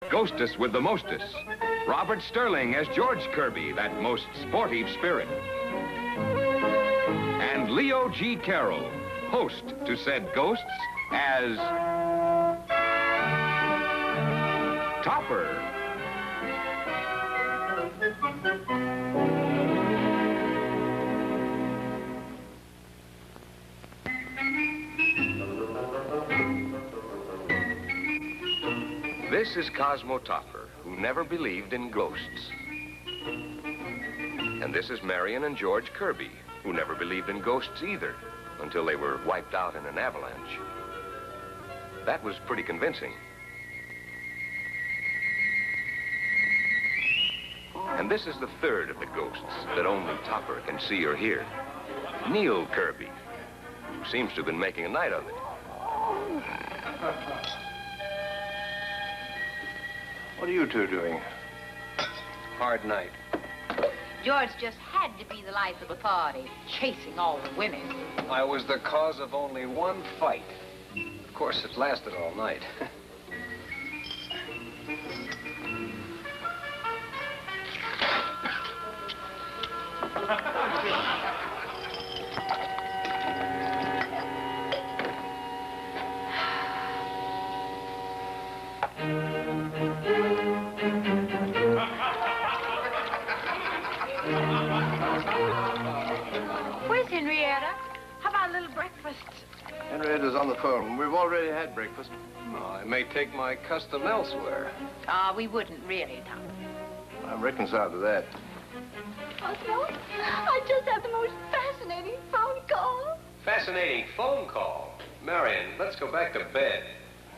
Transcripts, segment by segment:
Ghostess with the mostess. Robert Sterling as George Kirby, that most sportive spirit. And Leo G. Carroll, host to said ghosts, as Topper. This is Cosmo Topper, who never believed in ghosts. And this is Marion and George Kirby, who never believed in ghosts either, until they were wiped out in an avalanche. That was pretty convincing. And this is the third of the ghosts that only Topper can see or hear. Neil Kirby, who seems to have been making a night of it. What are you two doing? Hard night. George just had to be the life of the party, chasing all the women. I was the cause of only one fight. Of course, it lasted all night. Where's Henrietta? How about a little breakfast? Henrietta's on the phone. We've already had breakfast. Oh, I may take my custom elsewhere. We wouldn't really, Tom. I'm reconciled to that. Cosmo, I just had the most fascinating phone call. Fascinating phone call. Marion, let's go back to bed.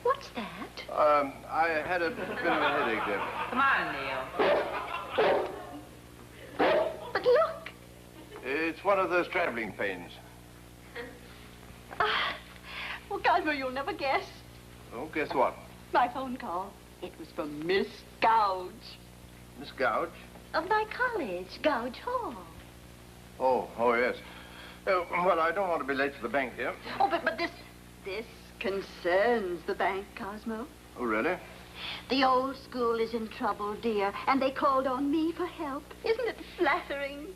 What's that? I had a bit of a headache there. Come on, Neil. But look. It's one of those traveling pains. Well, Cosmo, you'll never guess. Oh, guess what? My phone call. It was from Miss Gouge. Miss Gouge? Of my college, Gouge Hall. Oh, yes. Well, I don't want to be late for the bank here. Oh, but this concerns the bank, Cosmo. Oh, really? The old school is in trouble, dear, and they called on me for help. Isn't it flattering?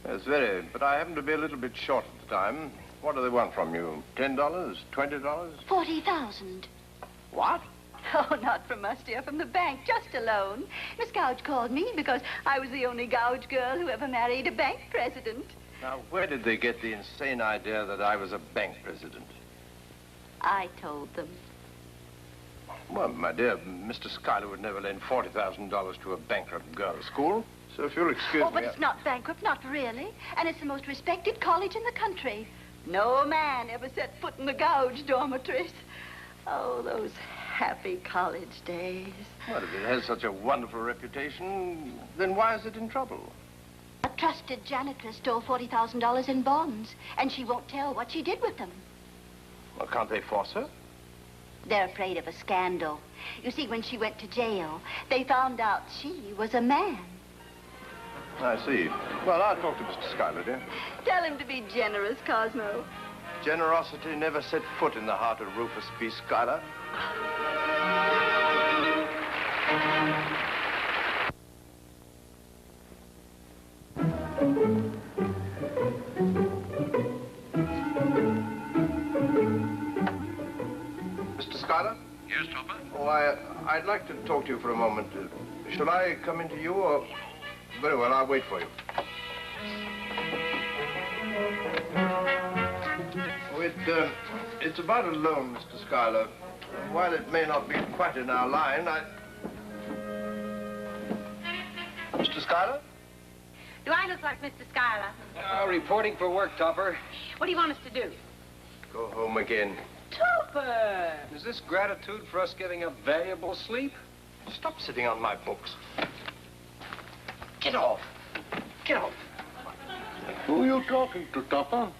Yes, very. But I happen to be a little bit short at the time. What do they want from you? $10? $20? 40,000. What? Oh, not from us, dear, from the bank, just a loan. Miss Gouge called me because I was the only Gouge girl who ever married a bank president. Now, where did they get the insane idea that I was a bank president? I told them. Well, my dear, Mr. Schuyler would never lend $40,000 to a bankrupt girls' school. So if you'll excuse me... Oh, but it's not bankrupt, not really. And it's the most respected college in the country. No man ever set foot in the Gouge dormitories. Oh, those happy college days. Well, if it has such a wonderful reputation, then why is it in trouble? A trusted janitress stole $40,000 in bonds, and she won't tell what she did with them. Well, can't they force her? They're afraid of a scandal. You see, when she went to jail, they found out she was a man. I see. Well, I'll talk to Mr. Schuyler, dear. Tell him to be generous, Cosmo. Generosity never set foot in the heart of Rufus B. Schuyler. Mr. Schuyler? Yes, Topper? Oh, I'd like to talk to you for a moment. Shall I come into you, or... Very well, I'll wait for you. Oh, it's about a loan, Mr. Schuyler. While it may not be quite in our line, Mr. Schuyler? Do I look like Mr. Schuyler? Reporting for work, Topper. What do you want us to do? Go home again. Topper! Is this gratitude for us getting a valuable sleep? Stop sitting on my books. Get off. Get off. Who are you talking to, Topper?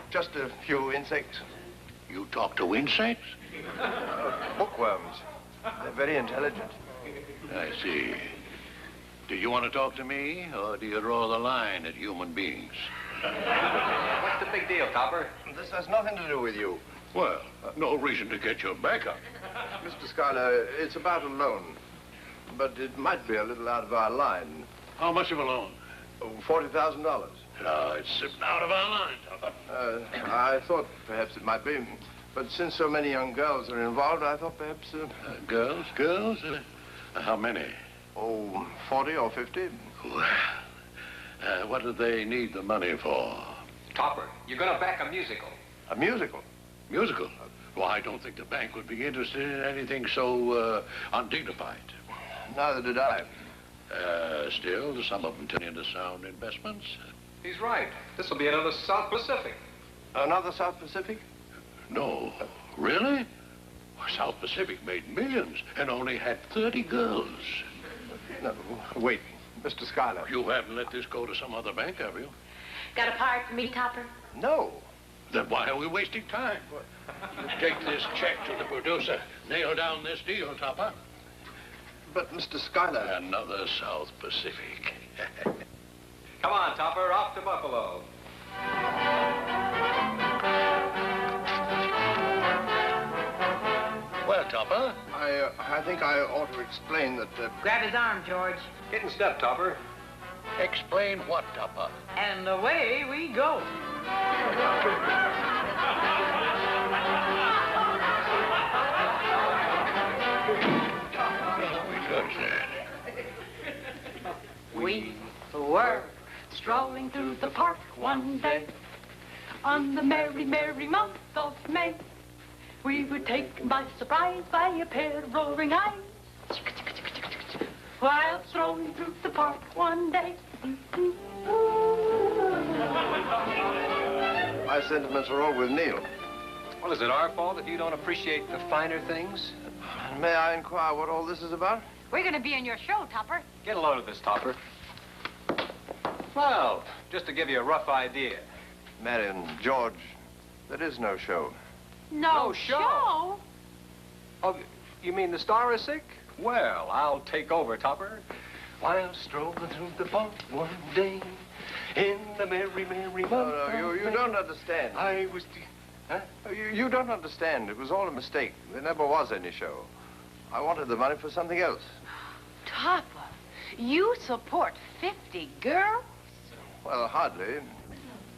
Just a few insects. You talk to insects? Bookworms. They're very intelligent. I see. Do you want to talk to me, or do you draw the line at human beings? What's the big deal, Topper? This has nothing to do with you. Well, no reason to get your back up. Mr. Schuyler, it's about a loan. but it might be a little out of our line. How much of a loan? $40,000. No, it's slipping out of our line, Topper. I thought perhaps it might be. But since so many young girls are involved, I thought perhaps... Girls? Girls? How many? 40 or 50. Well, what do they need the money for? Topper, you're going to back a musical. A musical? Musical? Well, I don't think the bank would be interested in anything so undignified. Neither did I. Still, some of them turn into sound investments. He's right. This will be another South Pacific. Another South Pacific? No. Really? South Pacific made millions and only had 30 girls. No, wait. Mr. Schuyler. You haven't let this go to some other bank, have you? Got a part for me, Topper? No. Then why are we wasting time? Take this check to the producer. Nail down this deal, Topper. But, Mr. Schuyler... Another South Pacific. Come on, Topper, off to Buffalo. Well, Topper? I think I ought to explain that... Grab his arm, George. Get in step, Topper. Explain what, Topper? And away we go. We were strolling through the park one day on the merry, merry month of May. We were taken by surprise by a pair of roaring eyes while strolling through the park one day. My sentiments are all with Neil. Well, is it our fault that you don't appreciate the finer things? May I inquire what all this is about? We're going to be in your show, Topper. Get a load of this, Topper. Well, just to give you a rough idea. Marion, George, there is no show. No show? Oh, you mean the star is sick? Well, I'll take over, Topper. While strolling through the park one day in the merry, merry month. No, you don't understand. I was... Huh? You don't understand. It was all a mistake. There never was any show. I wanted the money for something else. Topper, you support 50 girls? Well, hardly.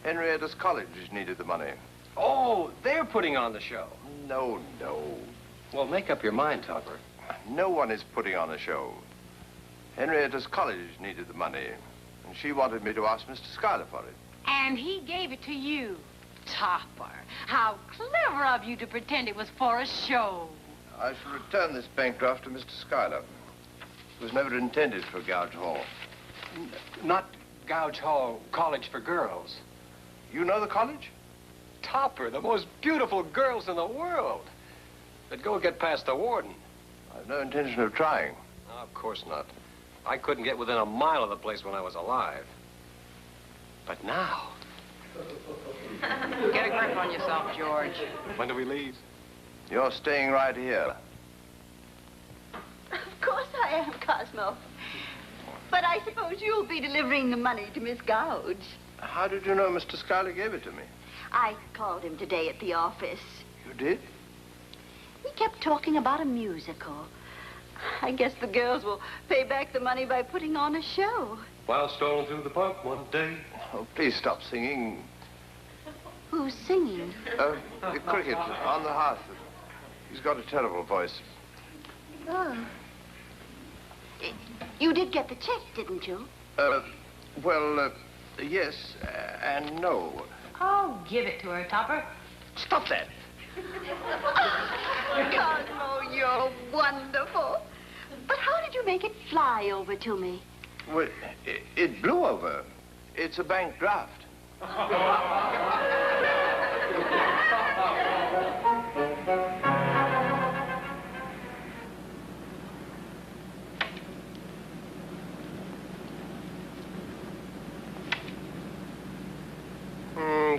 Henrietta's college needed the money. Oh, they're putting on the show. No. Well, make up your mind, Topper. No one is putting on a show. Henrietta's college needed the money, and she wanted me to ask Mr. Schuyler for it. And he gave it to you. Topper, how clever of you to pretend it was for a show. I shall return this bank draft to Mr. Schuyler. It was never intended for Gouge Hall. Not Gouge Hall College for Girls. You know the college? Topper, the most beautiful girls in the world. But go get past the warden. I've no intention of trying. No, of course not. I couldn't get within a mile of the place when I was alive. But now... Get a grip on yourself, George. When do we leave? You're staying right here. Of course I am, Cosmo. But I suppose you'll be delivering the money to Miss Gouge. How did you know Mr. Schuyler gave it to me? I called him today at the office. You did? He kept talking about a musical. I guess the girls will pay back the money by putting on a show. While strolling through the park one day. Oh, please stop singing. Who's singing? The cricket on the hearth. He's got a terrible voice. Oh. You did get the check, didn't you? Well, yes and no. Oh, give it to her, Topper. Stop that. Cosmo, you're wonderful. But how did you make it fly over to me? Well, it blew over. It's a bank draft.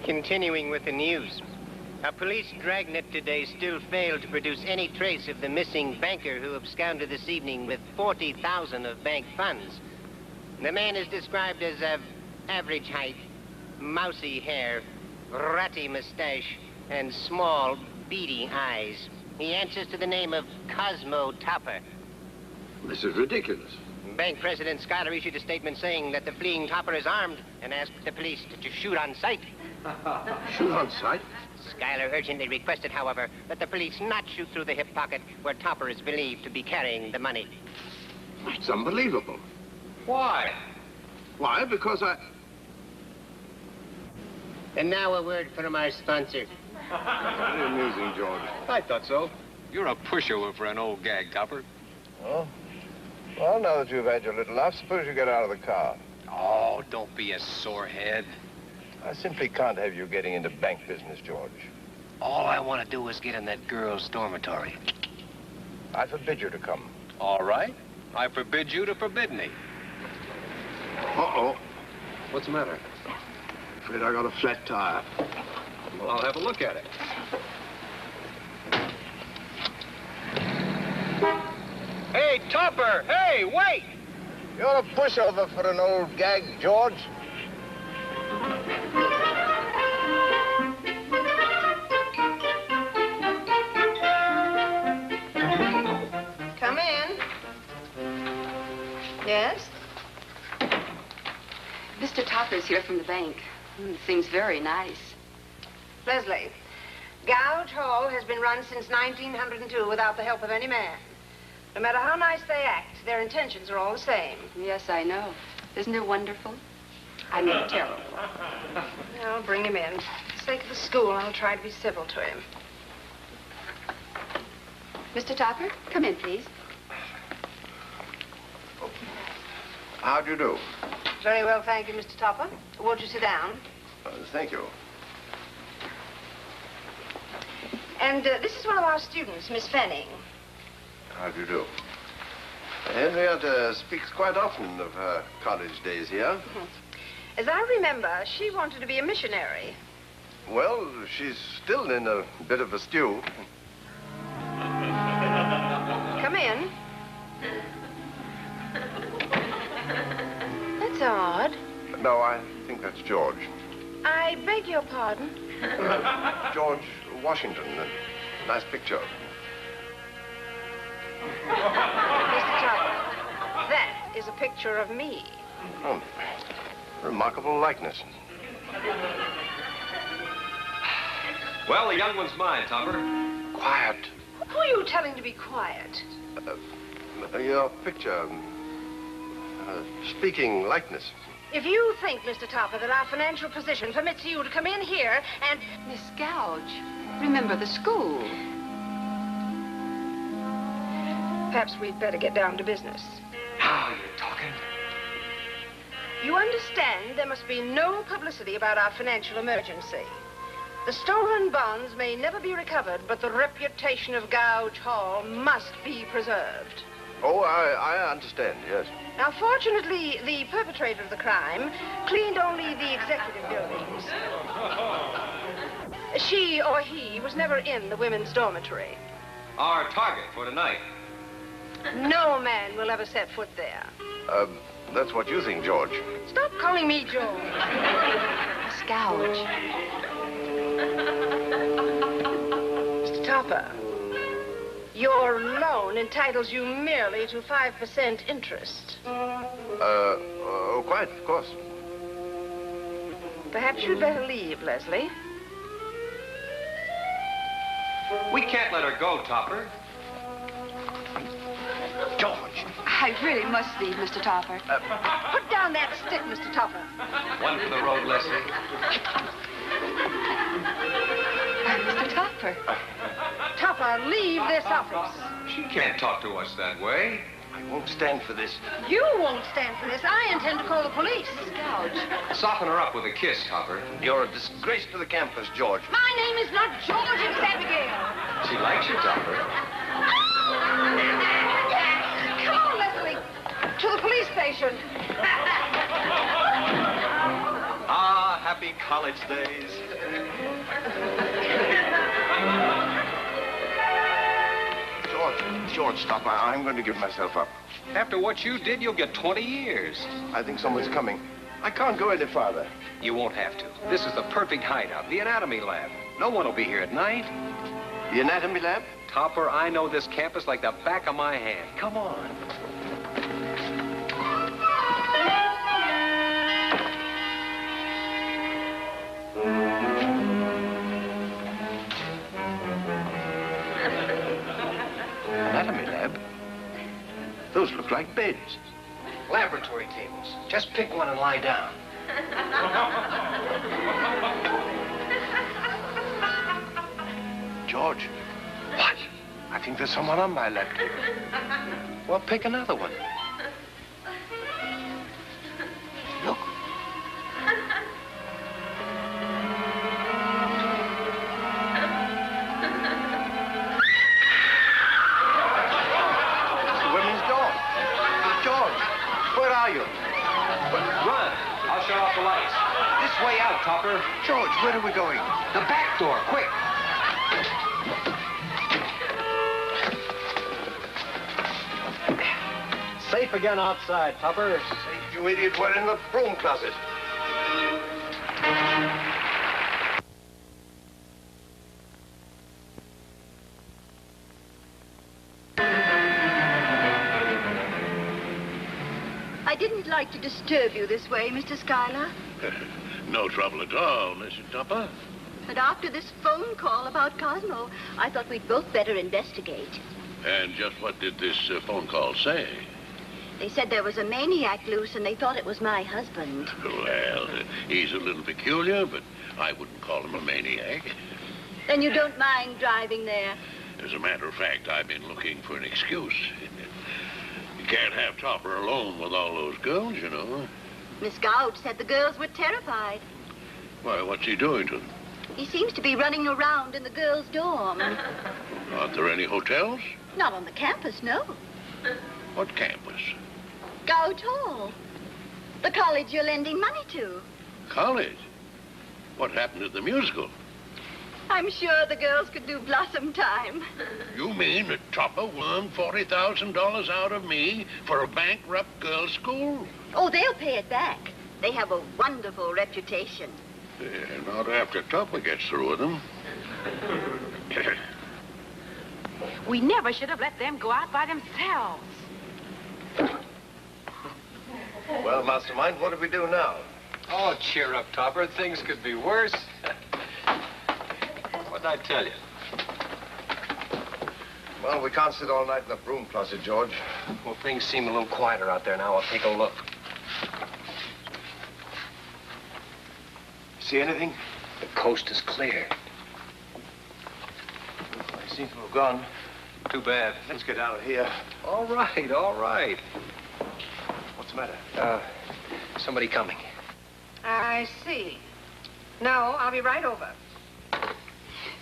Continuing with the news. A police dragnet today still failed to produce any trace of the missing banker who absconded this evening with 40,000 of bank funds. The man is described as of average height, mousy hair, ratty mustache, and small, beady eyes. He answers to the name of Cosmo Topper. This is ridiculous. Bank President Schuyler issued a statement saying that the fleeing Topper is armed and asked the police to shoot on sight. Shoot on sight? Schuyler urgently requested, however, that the police not shoot through the hip pocket where Topper is believed to be carrying the money. It's unbelievable. Why? Why? Because And now a word from our sponsor. Very amusing, George. I thought so. You're a pushover for an old gag, Topper. Oh? Well, now that you've had your little laugh, suppose you get out of the car. Oh, don't be a sorehead. I simply can't have you getting into bank business, George. All I want to do is get in that girl's dormitory. I forbid you to come. All right. I forbid you to forbid me. Uh-oh. What's the matter? Afraid I got a flat tire. Well, I'll have a look at it. Hey, Topper! Hey, wait! You're a pushover for an old gag, George. Come in. Yes? Mr. Topper's here from the bank. Seems very nice. Leslie, Gouge Hall has been run since 1902 without the help of any man. No matter how nice they act, their intentions are all the same. Yes, I know. Isn't it wonderful? I mean, terrible. I'll bring him in. For the sake of the school, I'll try to be civil to him. Mr. Topper, come in, please. How do you do? Very well, thank you, Mr. Topper. Won't you sit down? Thank you. And this is one of our students, Miss Fanning. How do you do? Henrietta speaks quite often of her college days here. As I remember, she wanted to be a missionary. Well, she's still in a bit of a stew. Come in. That's odd. No, I think that's George. I beg your pardon. George Washington. Nice picture. Mr. Topper, that is a picture of me. Oh, remarkable likeness. Well, the young one's mine, Topper. Quiet. Who are you telling to be quiet? Your picture. Speaking likeness. If you think, Mr. Topper, that our financial position permits you to come in here and... Miss Gouge, remember the school. Perhaps we'd better get down to business. Now you're talking. You understand there must be no publicity about our financial emergency. The stolen bonds may never be recovered, but the reputation of Gouge Hall must be preserved. Oh, I understand, yes. Now, fortunately, the perpetrator of the crime cleaned only the executive buildings. She or he was never in the women's dormitory. Our target for tonight. No man will ever set foot there. That's what you think, George. Stop calling me George. Miss Gouge. Mr. Topper, your loan entitles you merely to 5% interest. Oh, quite, of course. Perhaps you'd better leave, Leslie. We can't let her go, Topper. George! I really must leave, Mr. Topper. Put down that stick, Mr. Topper. One for the road, Leslie. Mr. Topper. Topper, leave this office. She can't talk to us that way. I won't stand for this. You won't stand for this. I intend to call the police. Miss Gouge. Soften her up with a kiss, Topper. You're a disgrace to the campus, George. My name is not George, it's Abigail. She likes you, Topper. Come on, Leslie. To the police station. Ah, happy college days. George, stop. I'm going to give myself up. After what you did, you'll get 20 years. I think someone's coming. I can't go any farther. You won't have to. This is the perfect hideout, the anatomy lab. No one will be here at night. The anatomy lab? Topper, I know this campus like the back of my hand. Come on. Those look like beds. Laboratory tables. Just pick one and lie down. George. What? I think there's someone on my left here. Well, pick another one. Look. It's the women's door. George, where are you? Run. I'll shut off the lights. This way out, Topper. George, where are we going? The back door, quick. Safe again outside, Topper. Safe, you idiot. We're in the broom closet. I didn't like to disturb you this way, Mr. Schuyler. No trouble at all, Mrs. Tupper. But after this phone call about Cosmo, I thought we'd both better investigate. And just what did this phone call say? They said there was a maniac loose and they thought it was my husband. Well, he's a little peculiar, but I wouldn't call him a maniac. Then you don't mind driving there? As a matter of fact, I've been looking for an excuse. You can't have Topper alone with all those girls, you know. Miss Gouge said the girls were terrified. Why, what's he doing to them? He seems to be running around in the girls' dorm. Aren't there any hotels? Not on the campus, no. What campus? Gouge Hall. The college you're lending money to. College? What happened at the musical? I'm sure the girls could do Blossom Time. You mean that Topper won $40,000 out of me for a bankrupt girls' school? Oh, they'll pay it back. They have a wonderful reputation. Yeah, not after Topper gets through with them. We never should have let them go out by themselves. Well, Mastermind, what do we do now? Oh, cheer up, Topper. Things could be worse. What'd I tell you? Well, we can't sit all night in the broom closet, George. Well, things seem a little quieter out there now. I'll take a look. See anything? The coast is clear. They seem to have gone. Too bad. Let's get out of here. All right, all right. What's the matter? Somebody coming. I see. No, I'll be right over.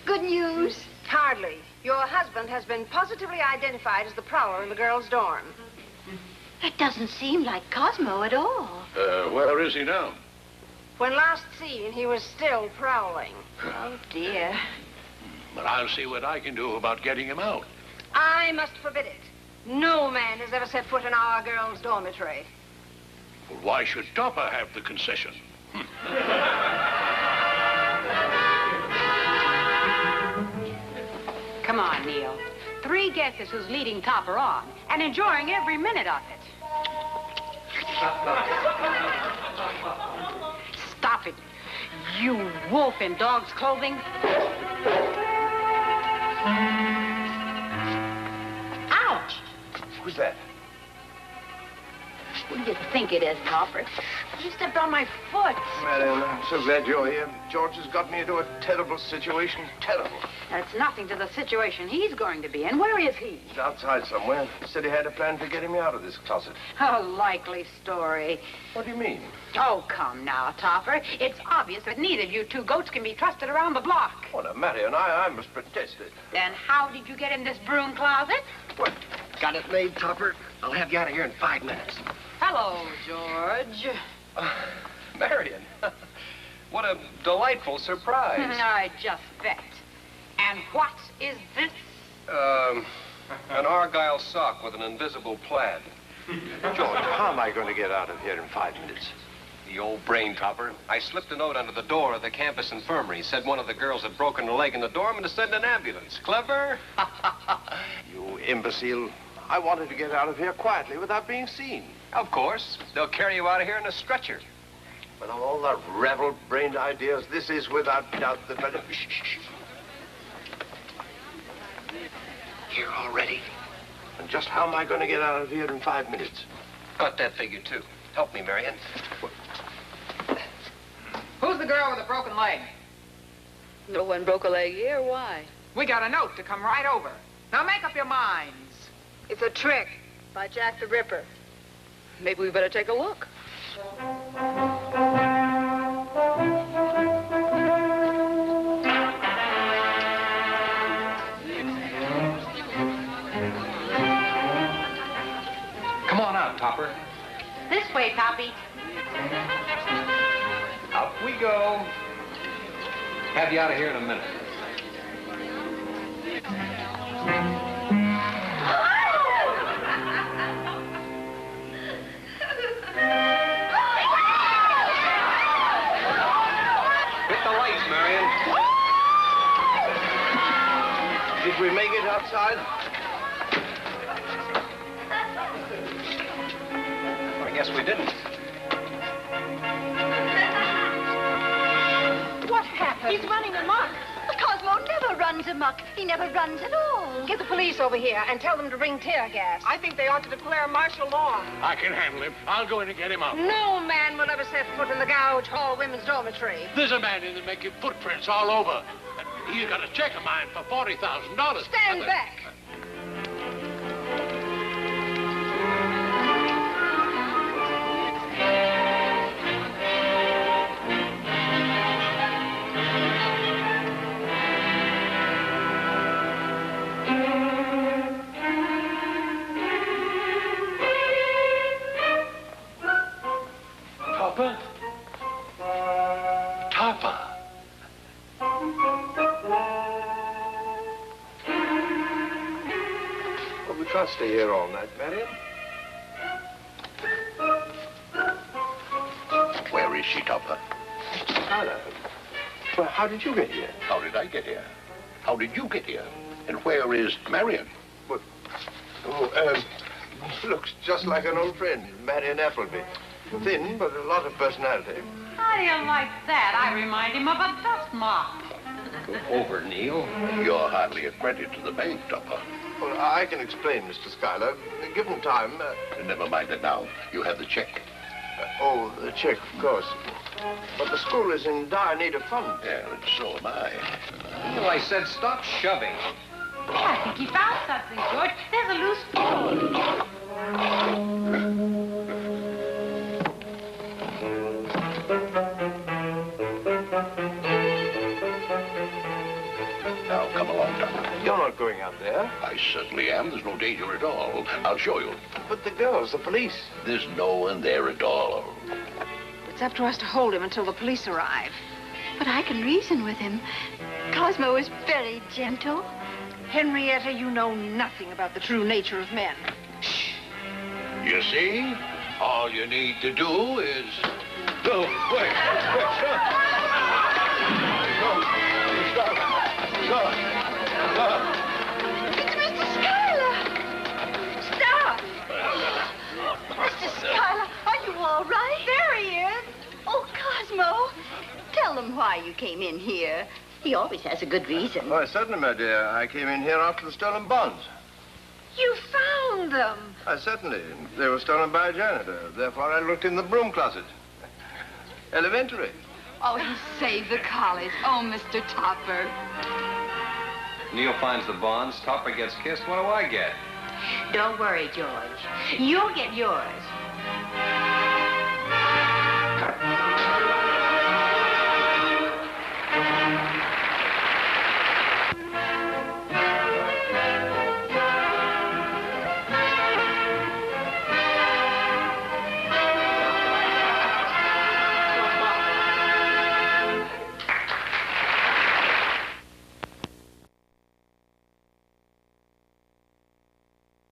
Good news. Hardly. Your husband has been positively identified as the prowler in the girls' dorm. That doesn't seem like Cosmo at all. Where is he now? When last seen, he was still prowling. Oh, dear. But I'll see what I can do about getting him out. I must forbid it. No man has ever set foot in our girls' dormitory. Well, why should Topper have the concession? Come on, Neil. 3 guesses who's leading Topper on and enjoying every minute of it. Stop it, you wolf in dog's clothing. Ouch! Who's that? Who do you think it is, Topper? You stepped on my foot. Marion, I'm so glad you're here. George has got me into a terrible situation. Terrible. That's nothing to the situation he's going to be in. Where is he? He's outside somewhere. He said he had a plan for getting me out of this closet. A likely story. What do you mean? Oh, come now, Topper. It's obvious that neither of you 2 goats can be trusted around the block. Oh, now, Marion, I must protest it. Then how did you get in this broom closet? What? Got it made, Topper. I'll have you out of here in 5 minutes. Hello, George. Marion. What a delightful surprise. I just bet. And what is this? An Argyle sock with an invisible plaid. George, how am I going to get out of here in 5 minutes? The old brain topper. I slipped a note under the door of the campus infirmary. Said one of the girls had broken her leg in the dorm and to send an ambulance. Clever? You imbecile. I wanted to get out of here quietly without being seen. Of course. They'll carry you out of here in a stretcher. With all the revel-brained ideas, this is without doubt the better... Shh, shh, shh. Here already. And Just how am I going to get out of here in 5 minutes? Got that figure, too. Help me, Marion. Who's the girl with the broken leg? No one broke a leg here. Why? We got a note to come right over. Now make up your minds. It's a trick by Jack the Ripper. Maybe we better take a look. Come on out, Topper. This way, Toppy. Up we go. Have you out of here in a minute. Hit the lights, Marion. Did we make it outside? I guess we didn't. What happened? He's running amok. Cosmo never runs amok. He never runs at all. Get the police over here and tell them to bring tear gas. I think they ought to declare martial law. I can handle him. I'll go in and get him out. No man will ever set foot in the Gouge Hall women's dormitory. There's a man in there making footprints all over. He's got a check of mine for $40,000. Stand back. Topper? Topper. Well, we can't stay here all night, Marion. Where is she, Topper? Anna. Well, how did you get here? How did I get here? How did you get here? And where is Marion? Looks just like an old friend, Marion Appleby. Thin, but a lot of personality. How do you like that? I remind him of a dust mop. Go over, Neil. You're hardly a credit to the bank, Topper. Well, I can explain, Mr. Schuyler. Given time... Never mind it now. You have the check. The check, of course. But the school is in dire need of funds. Yeah, and so am I. Well, I said stop shoving. I think he found something, George. There's a loose spool. Now, come along, Topper. You're not going out there. I certainly am. There's no danger at all. I'll show you. But the girls, the police. There's no one there at all. It's up to us to hold him until the police arrive. But I can reason with him. Cosmo is very gentle. Henrietta, you know nothing about the true nature of men. You see? All you need to do is... No, wait, stop. Stop. It's Mr. Schuyler. Stop. Mr. Schuyler, are you all right? There he is. Oh, Cosmo. Tell them why you came in here. He always has a good reason. Why, certainly, my dear. I came in here after the stolen bonds. You found them. Certainly. They were stolen by a janitor. Therefore, I looked in the broom closet. Elementary. Oh, he saved the college. Oh, Mr. Topper. Neil finds the bonds. Topper gets kissed. What do I get? Don't worry, George. You'll get yours.